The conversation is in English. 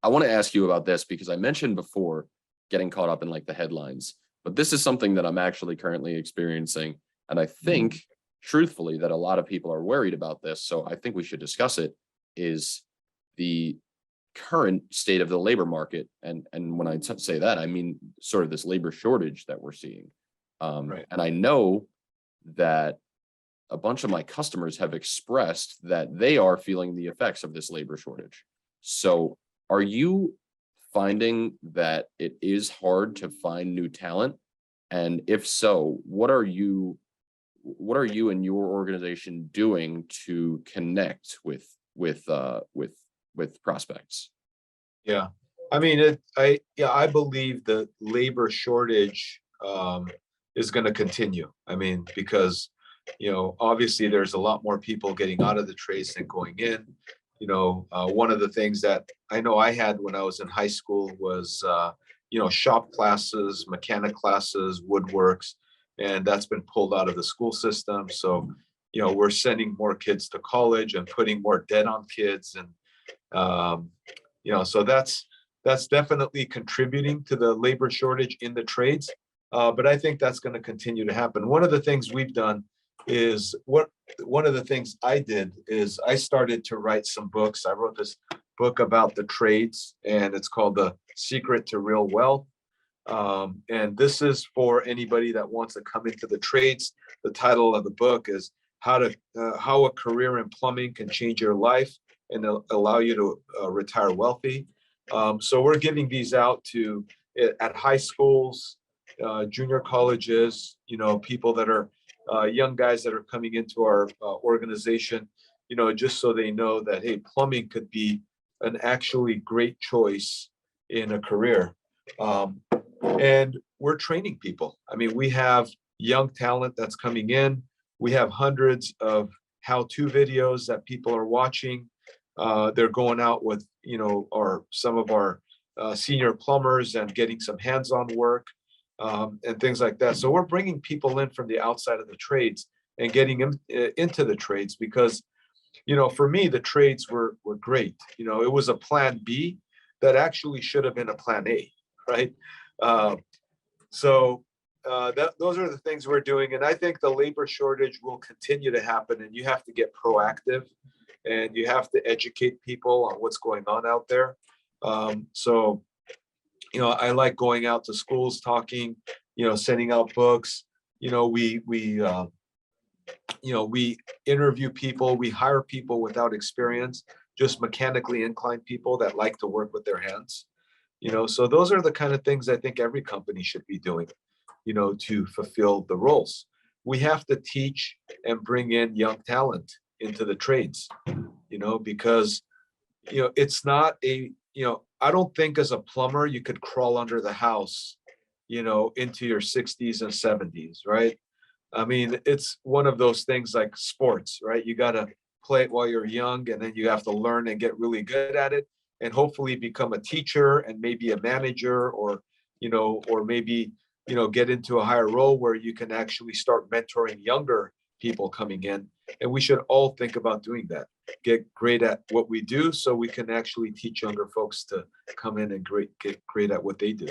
I want to ask you about this because I mentioned before getting caught up in like the headlines, but this is something that I'm actually currently experiencing. And I think truthfully that a lot of people are worried about this. So I think we should discuss it is the current state of the labor market. And when I say that, I mean sort of this labor shortage that we're seeing. Right. And I know that a bunch of my customers have expressed that they are feeling the effects of this labor shortage. So are you finding that it is hard to find new talent? And if so, what are you and your organization doing to connect with prospects? Yeah. I mean, I believe the labor shortage is going to continue. I mean, because, obviously there's a lot more people getting out of the trades than going in. One of the things that I know I had when I was in high school was, shop classes, mechanic classes, woodworks, and that's been pulled out of the school system. So, we're sending more kids to college and putting more debt on kids. And, so that's definitely contributing to the labor shortage in the trades. But I think that's going to continue to happen. One of the things we've done is one of the things I did is I started to write some books. I wrote this book about the trades, and it's called The Secret to Real Wealth. And this is for anybody that wants to come into the trades. The title of the book is how a career in plumbing can change your life and allow you to retire wealthy. So we're giving these out to at high schools, junior colleges, people that are young guys that are coming into our organization, just so they know that, hey, plumbing could be an actually great choice in a career. And we're training people. I mean, we have young talent that's coming in. We have hundreds of how-to videos that people are watching. They're going out with, some of our senior plumbers and getting some hands-on work and things like that. So we're bringing people in from the outside of the trades and getting them into the trades because, for me, the trades were great. It was a plan B that actually should have been a plan A, right? Those are the things we're doing. And I think the labor shortage will continue to happen, and you have to get proactive and you have to educate people on what's going on out there. I like going out to schools, talking, sending out books. We interview people, we hire people without experience, just mechanically inclined people that like to work with their hands. So those are the kind of things I think every company should be doing, to fulfill the roles. We have to teach and bring in young talent into the trades, because, it's not I don't think as a plumber you could crawl under the house, into your 60s and 70s, right? I mean, it's one of those things like sports, right? You got to play it while you're young, and then you have to learn and get really good at it, and hopefully become a teacher and maybe a manager, or maybe, get into a higher role where you can actually start mentoring younger people coming in. And we should all think about doing that, get great at what we do so we can actually teach younger folks to come in and get great at what they do.